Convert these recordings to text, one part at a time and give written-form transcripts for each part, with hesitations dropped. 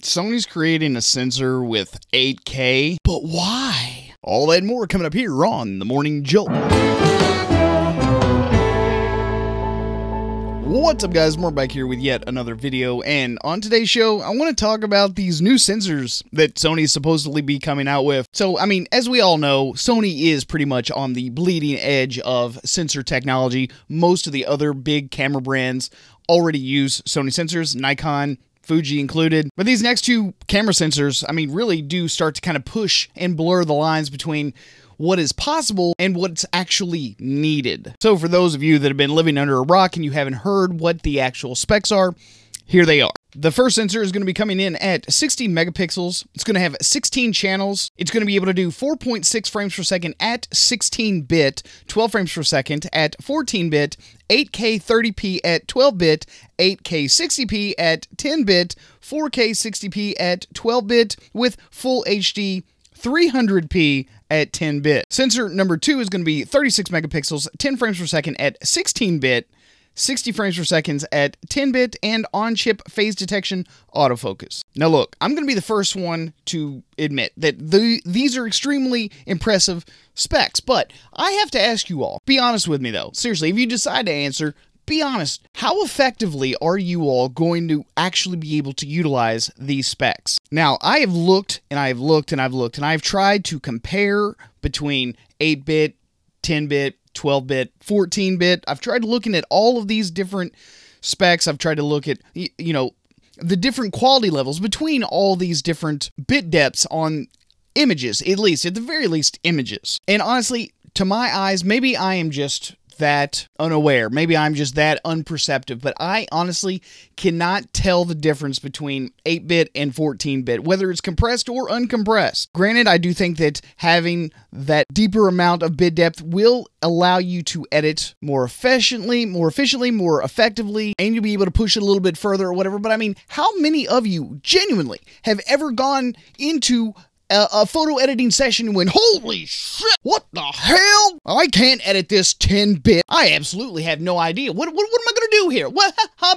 Sony's creating a sensor with 8K, but why? All that and more coming up here on The Morning Jolt. What's up, guys? We're back here with yet another video, and on today's show, I want to talk about these new sensors that Sony is supposedly be coming out with. So, I mean, as we all know, Sony is pretty much on the bleeding edge of sensor technology. Most of the other big camera brands already use Sony sensors, Nikon, Fuji included. But these next two camera sensors, I mean, really do start to kind of push and blur the lines between what is possible and what's actually needed. So for those of you that have been living under a rock and you haven't heard what the actual specs are, here they are. The first sensor is going to be coming in at 16 megapixels. It's going to have 16 channels. It's going to be able to do 4.6 frames per second at 16-bit, 12 frames per second at 14-bit, 8K 30p at 12-bit, 8K 60p at 10-bit, 4K 60p at 12-bit, with full HD 300p at 10-bit. Sensor number 2 is going to be 36 megapixels, 10 frames per second at 16-bit, 60 frames per second at 10-bit, and on-chip phase detection autofocus. Now look, I'm going to be the first one to admit that these are extremely impressive specs, but I have to ask you all, be honest with me though. Seriously, if you decide to answer, be honest. How effectively are you all going to actually be able to utilize these specs? Now, I have looked, and I have looked, and I've looked, and I've tried to compare between 8-bit, 10-bit, 12-bit, 14-bit. I've tried looking at all of these different specs. I've tried to look at, you know, the different quality levels between all these different bit depths on images, at the very least, images. And honestly, to my eyes, maybe I am just that unaware. Maybe I'm just that unperceptive, but I honestly cannot tell the difference between 8-bit and 14-bit, whether it's compressed or uncompressed. Granted, I do think that having that deeper amount of bit depth will allow you to edit more efficiently, more effectively, and you'll be able to push it a little bit further or whatever. But I mean, how many of you genuinely have ever gone into a photo editing session and went, holy shit, what the hell? I can't edit this 10-bit. I absolutely have no idea. What am I going to do here? What? Huh,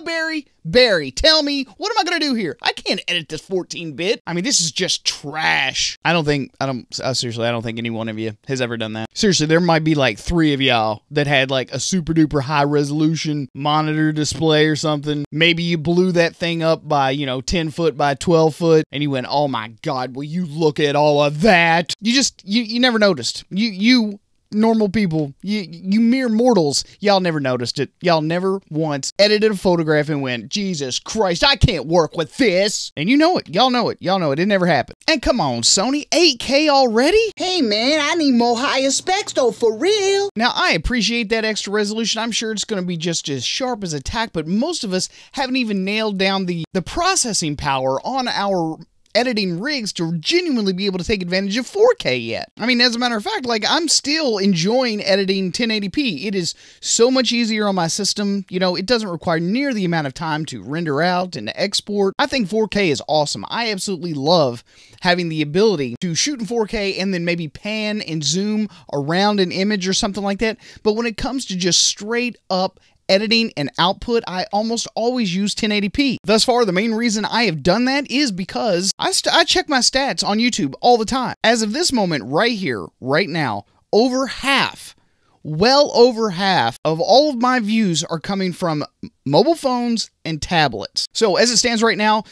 Barry, tell me, what am I going to do here? I can't edit this 14-bit. I mean, this is just trash. Seriously, I don't think any one of you has ever done that. Seriously, there might be like 3 of y'all that had like a super duper high resolution monitor display or something. Maybe you blew that thing up by, 10 foot by 12 foot and you went, oh my God, will you look at all of that? You never noticed. You normal people, you mere mortals, y'all never noticed it. Y'all never once edited a photograph and went, Jesus Christ, I can't work with this. And you know it. Y'all know it. It never happened. And come on, Sony, 8K already? Hey man, I need more higher specs though, for real. Now, I appreciate that extra resolution. I'm sure it's going to be just as sharp as a tack, but most of us haven't even nailed down the processing power on our editing rigs to genuinely be able to take advantage of 4K yet. I mean, as a matter of fact, like, I'm still enjoying editing 1080p. It is so much easier on my system. It doesn't require near the amount of time to render out and to export. I think 4K is awesome. I absolutely love having the ability to shoot in 4K and then maybe pan and zoom around an image or something like that. But when it comes to just straight up editing and output, I almost always use 1080p. Thus far, the main reason I have done that is because I check my stats on YouTube all the time. As of this moment right here, right now, well over half of all of my views are coming from mobile phones and tablets. So as it stands right now,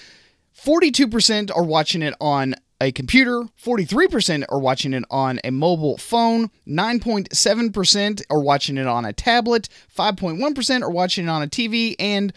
42% are watching it on a computer, 43% are watching it on a mobile phone, 9.7% are watching it on a tablet, 5.1% are watching it on a TV, and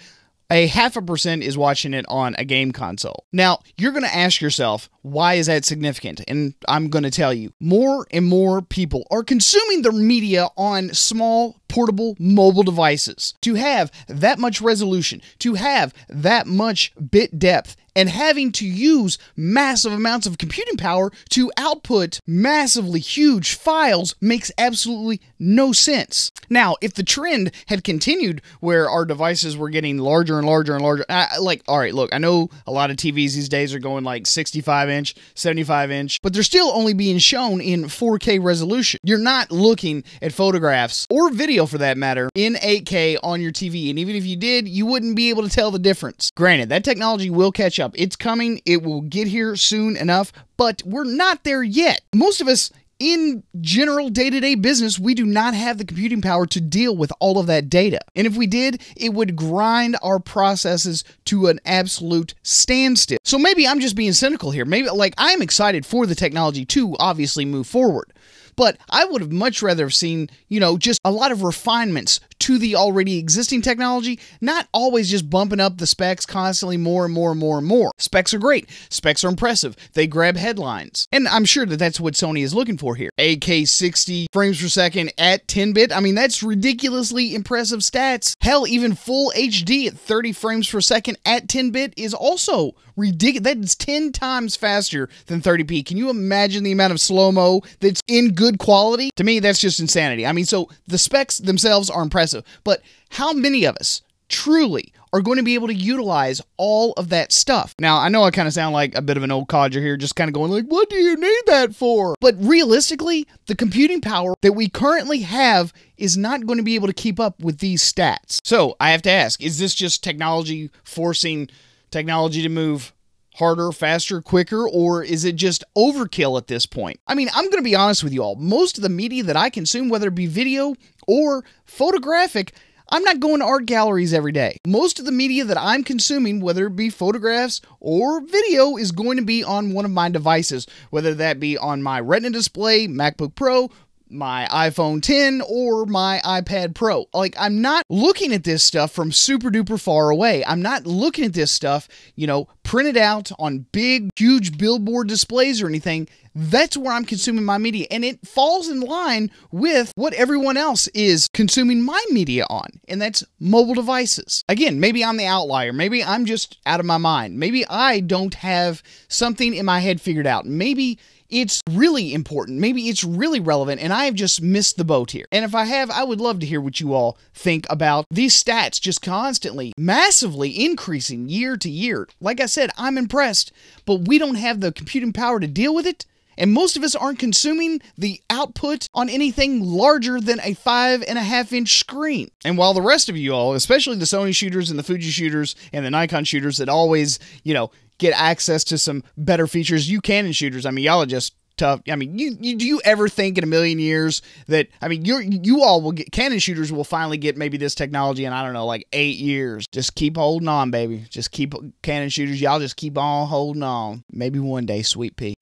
a 0.5% is watching it on a game console. Now, you're going to ask yourself, why is that significant? And I'm going to tell you, more and more people are consuming their media on small, portable, mobile devices. To have that much resolution, to have that much bit depth, and having to use massive amounts of computing power to output massively huge files makes absolutely no sense. Now, if the trend had continued where our devices were getting larger and larger and larger, all right, look, I know a lot of TVs these days are going like 65-inch, 75-inch, but they're still only being shown in 4K resolution. You're not looking at photographs, or video for that matter, in 8K on your TV, and even if you did, you wouldn't be able to tell the difference. Granted, that technology will catch up. up. It's coming. It will get here soon enough, but we're not there yet. Most of us in general day-to-day business, we do not have the computing power to deal with all of that data. And if we did, it would grind our processes to an absolute standstill. So maybe I'm just being cynical here. Maybe, like, I'm excited for the technology to obviously move forward. But I would have much rather have seen, you know, just a lot of refinements to the already existing technology, not always just bumping up the specs constantly more and more and more and more. Specs are great. Specs are impressive. They grab headlines. And I'm sure that that's what Sony is looking for here. 8K 60 frames per second at 10-bit. I mean, that's ridiculously impressive stats. Hell, even full HD at 30 frames per second at 10-bit is also ridiculous. That is 10 times faster than 30p. Can you imagine the amount of slow-mo that's in good quality? To me, that's just insanity. I mean, so the specs themselves are impressive, but how many of us truly are going to be able to utilize all of that stuff? Now, I know I kind of sound like a bit of an old codger here, just kind of going like, what do you need that for? But realistically, the computing power that we currently have is not going to be able to keep up with these stats. So I have to ask, is this just technology forcing technology to move harder, faster, quicker, or is it just overkill at this point? I mean, I'm going to be honest with you all. Most of the media that I consume, whether it be video or photographic, I'm not going to art galleries every day. Most of the media that I'm consuming, whether it be photographs or video, is going to be on one of my devices, whether that be on my Retina display, MacBook Pro, my iPhone 10, or my iPad Pro. Like, I'm not looking at this stuff from super duper far away. I'm not looking at this stuff, you know, printed out on big, huge billboard displays or anything. That's where I'm consuming my media, and it falls in line with what everyone else is consuming my media on, and that's mobile devices. Again, maybe I'm the outlier. Maybe I'm just out of my mind. Maybe I don't have something in my head figured out. Maybe it's really important. Maybe it's really relevant, and I have just missed the boat here. And if I have, I would love to hear what you all think about these stats just constantly, massively increasing year to year. Like I said, I'm impressed, but we don't have the computing power to deal with it. And most of us aren't consuming the output on anything larger than a 5.5-inch screen. And while the rest of you all, especially the Sony shooters and the Fuji shooters and the Nikon shooters that always, you know, get access to some better features, you Canon shooters, I mean, y'all are just tough. I mean, do you ever think in a million years that, I mean, you all will get, Canon shooters will finally get maybe this technology in, I don't know, like 8 years. Just keep holding on, baby. Just keep, Canon shooters, y'all just keep on holding on. Maybe one day, sweet pea.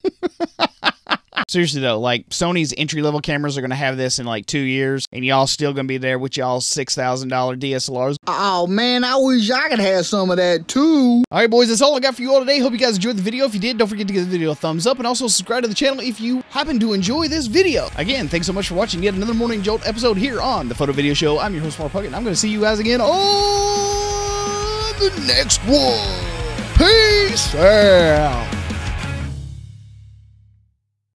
Seriously though, like, Sony's entry-level cameras are going to have this in like 2 years, and y'all still going to be there with y'all's $6,000 DSLRs. Oh man, I wish I could have some of that too. Alright boys, that's all I got for you all today. Hope you guys enjoyed the video. If you did, don't forget to give the video a thumbs up, and also subscribe to the channel if you happen to enjoy this video. Again, thanks so much for watching yet another Morning Jolt episode here on The Photo Video Show. I'm your host, Mark Puckett, and I'm going to see you guys again on the next one. Peace out.